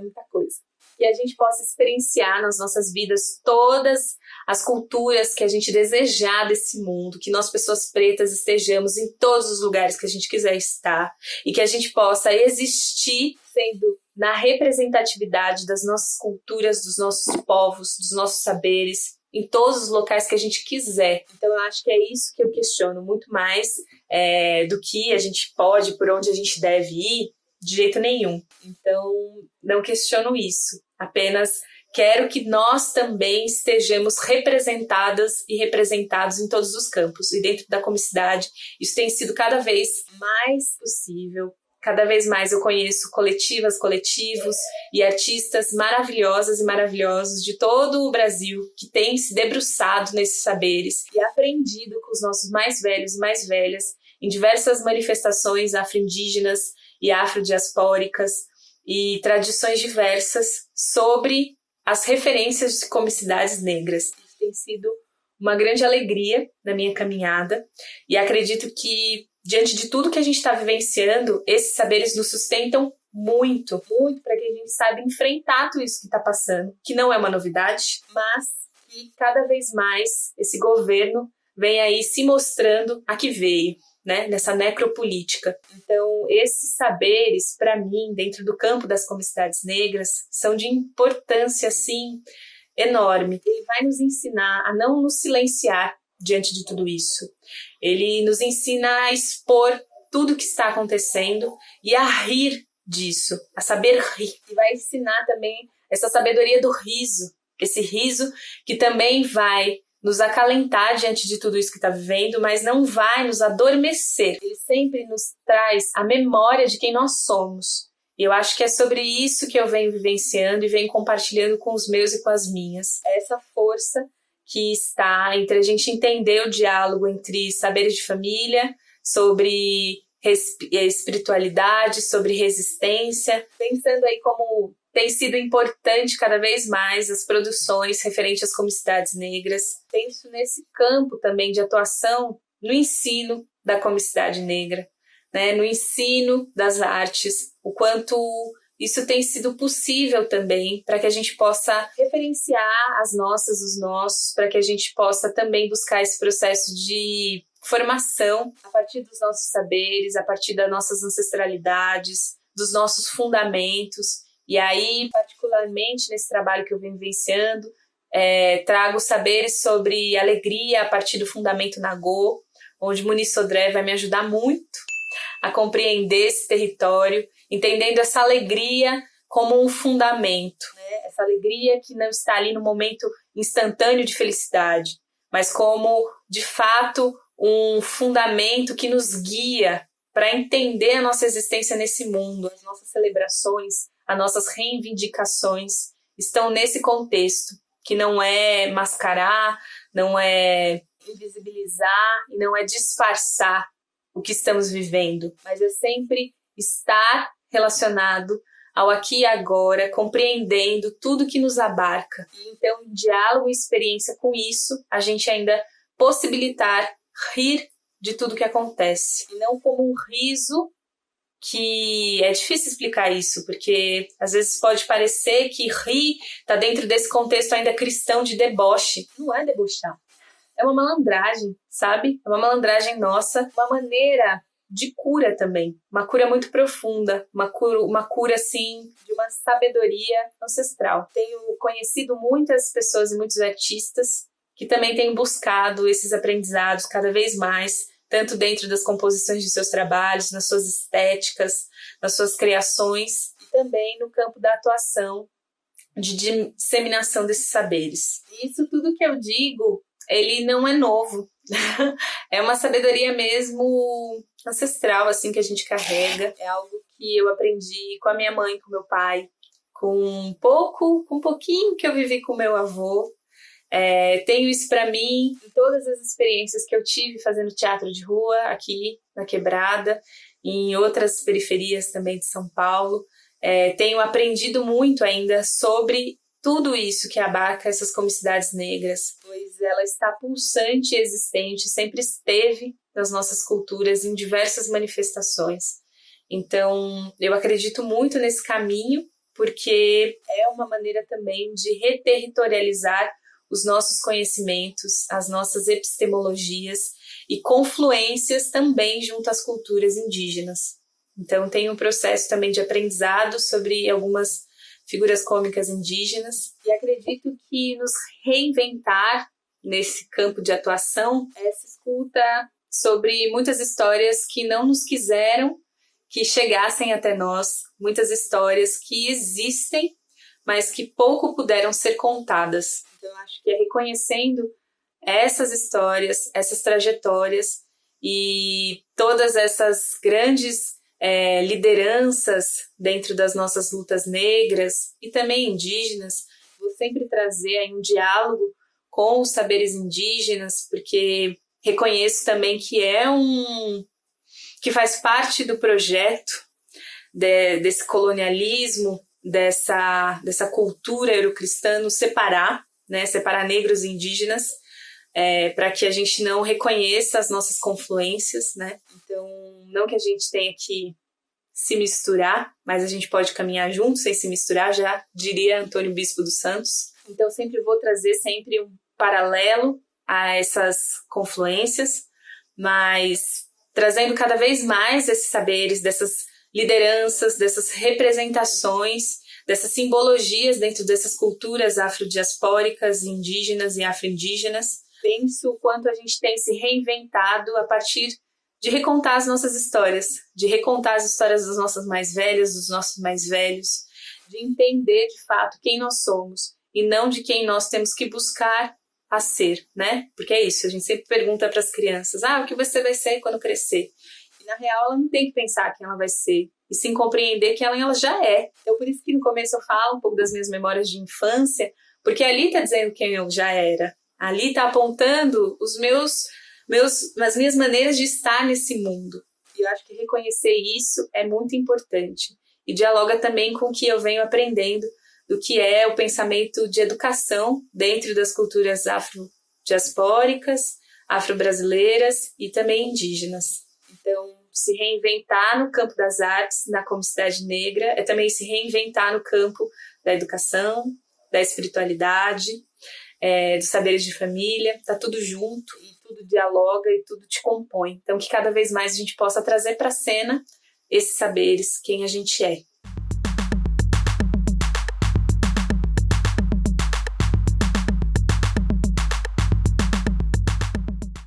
fazer muita coisa. Que a gente possa experienciar nas nossas vidas todas as culturas que a gente desejar desse mundo, que nós, pessoas pretas, estejamos em todos os lugares que a gente quiser estar e que a gente possa existir sendo na representatividade das nossas culturas, dos nossos povos, dos nossos saberes, em todos os locais que a gente quiser. Então eu acho que é isso que eu questiono muito mais do que a gente pode, por onde a gente deve ir, de jeito nenhum. Então não questiono isso, apenas quero que nós também estejamos representadas e representados em todos os campos. E dentro da comicidade, isso tem sido cada vez mais possível. Cada vez mais eu conheço coletivas, coletivos e artistas maravilhosas e maravilhosos de todo o Brasil que têm se debruçado nesses saberes e aprendido com os nossos mais velhos e mais velhas em diversas manifestações afro-indígenas e afrodiaspóricas e tradições diversas sobre as referências de comicidades negras. Isso tem sido uma grande alegria na minha caminhada e acredito que, diante de tudo que a gente está vivenciando, esses saberes nos sustentam muito, muito, para que a gente saiba enfrentar tudo isso que está passando, que não é uma novidade, mas que cada vez mais esse governo vem aí se mostrando a que veio, né, nessa necropolítica. Então, esses saberes, para mim, dentro do campo das comicidades negras, são de importância, assim, enorme. Ele vai nos ensinar a não nos silenciar diante de tudo isso. Ele nos ensina a expor tudo o que está acontecendo e a rir disso, a saber rir. E vai ensinar também essa sabedoria do riso, esse riso que também vai nos acalentar diante de tudo isso que está vivendo, mas não vai nos adormecer. Ele sempre nos traz a memória de quem nós somos. E eu acho que é sobre isso que eu venho vivenciando e venho compartilhando com os meus e com as minhas. Essa força que está entre a gente entender o diálogo entre saberes de família, sobre espiritualidade, sobre resistência, pensando aí como tem sido importante cada vez mais as produções referentes às comicidades negras. Penso nesse campo também de atuação no ensino da comicidade negra, né? No ensino das artes, o quanto isso tem sido possível também para que a gente possa referenciar as nossas, os nossos, para que a gente possa também buscar esse processo de formação a partir dos nossos saberes, a partir das nossas ancestralidades, dos nossos fundamentos. E aí, particularmente nesse trabalho que eu venho vivenciando, trago saberes sobre alegria a partir do fundamento Nagô, onde Muniz Sodré vai me ajudar muito a compreender esse território, entendendo essa alegria como um fundamento, né? Essa alegria que não está ali no momento instantâneo de felicidade, mas como, de fato, um fundamento que nos guia para entender a nossa existência nesse mundo. As nossas celebrações, as nossas reivindicações estão nesse contexto, que não é mascarar, não é invisibilizar e não é disfarçar o que estamos vivendo, mas é sempre estar relacionado ao aqui e agora, compreendendo tudo que nos abarca. E então, em diálogo e experiência com isso, a gente ainda possibilitar rir de tudo que acontece. E não como um riso que é difícil explicar isso, porque às vezes pode parecer que rir está dentro desse contexto ainda cristão de deboche. Não é debochar. É uma malandragem, sabe? É uma malandragem nossa, uma maneira de cura também. Uma cura muito profunda, uma cura assim, de uma sabedoria ancestral. Tenho conhecido muitas pessoas e muitos artistas que também têm buscado esses aprendizados cada vez mais, tanto dentro das composições de seus trabalhos, nas suas estéticas, nas suas criações, e também no campo da atuação, de disseminação desses saberes. E isso tudo que eu digo, ele não é novo. É uma sabedoria mesmo ancestral, assim, que a gente carrega. É algo que eu aprendi com a minha mãe, com meu pai, com um pouquinho que eu vivi com meu avô. Tenho isso para mim em todas as experiências que eu tive fazendo teatro de rua aqui na Quebrada e em outras periferias também de São Paulo. Tenho aprendido muito ainda sobre tudo isso que abarca essas comicidades negras, pois ela está pulsante e existente, sempre esteve nas nossas culturas em diversas manifestações. Então, eu acredito muito nesse caminho porque é uma maneira também de reterritorializar os nossos conhecimentos, as nossas epistemologias e confluências também junto às culturas indígenas. Então tem um processo também de aprendizado sobre algumas figuras cômicas indígenas, e acredito que nos reinventar nesse campo de atuação é se escuta sobre muitas histórias que não nos quiseram que chegassem até nós, muitas histórias que existem, mas que pouco puderam ser contadas. Então, eu acho que é reconhecendo essas histórias, essas trajetórias e todas essas grandes lideranças dentro das nossas lutas negras e também indígenas, vou sempre trazer aí um diálogo com os saberes indígenas, porque reconheço também que que faz parte do projeto desse colonialismo, dessa cultura eurocristã, nos separar, né, separar negros e indígenas, para que a gente não reconheça as nossas confluências, né? Então, não que a gente tenha que se misturar, mas a gente pode caminhar junto sem se misturar, já diria Antônio Bispo dos Santos. Então, sempre vou trazer sempre um paralelo a essas confluências, mas trazendo cada vez mais esses saberes, dessas lideranças, dessas representações, dessas simbologias dentro dessas culturas afrodiaspóricas, indígenas e afro-indígenas. Penso o quanto a gente tem se reinventado a partir de recontar as nossas histórias, de recontar as histórias das nossas mais velhas, dos nossos mais velhos, de entender de fato quem nós somos e não de quem nós temos que buscar a ser, né? Porque é isso, a gente sempre pergunta para as crianças, o que você vai ser quando crescer? E na real ela não tem que pensar quem ela vai ser, e sim compreender que ela já é. Então por isso que no começo eu falo um pouco das minhas memórias de infância, porque ali está dizendo quem eu já era, ali está apontando as minhas maneiras de estar nesse mundo. E eu acho que reconhecer isso é muito importante. E dialoga também com o que eu venho aprendendo do que é o pensamento de educação dentro das culturas afrodiaspóricas, afro-brasileiras e também indígenas. Então, se reinventar no campo das artes, na comunidade negra, é também se reinventar no campo da educação, da espiritualidade, dos saberes de família, está tudo junto e tudo dialoga e tudo te compõe. Então, que cada vez mais a gente possa trazer para a cena esses saberes, quem a gente é.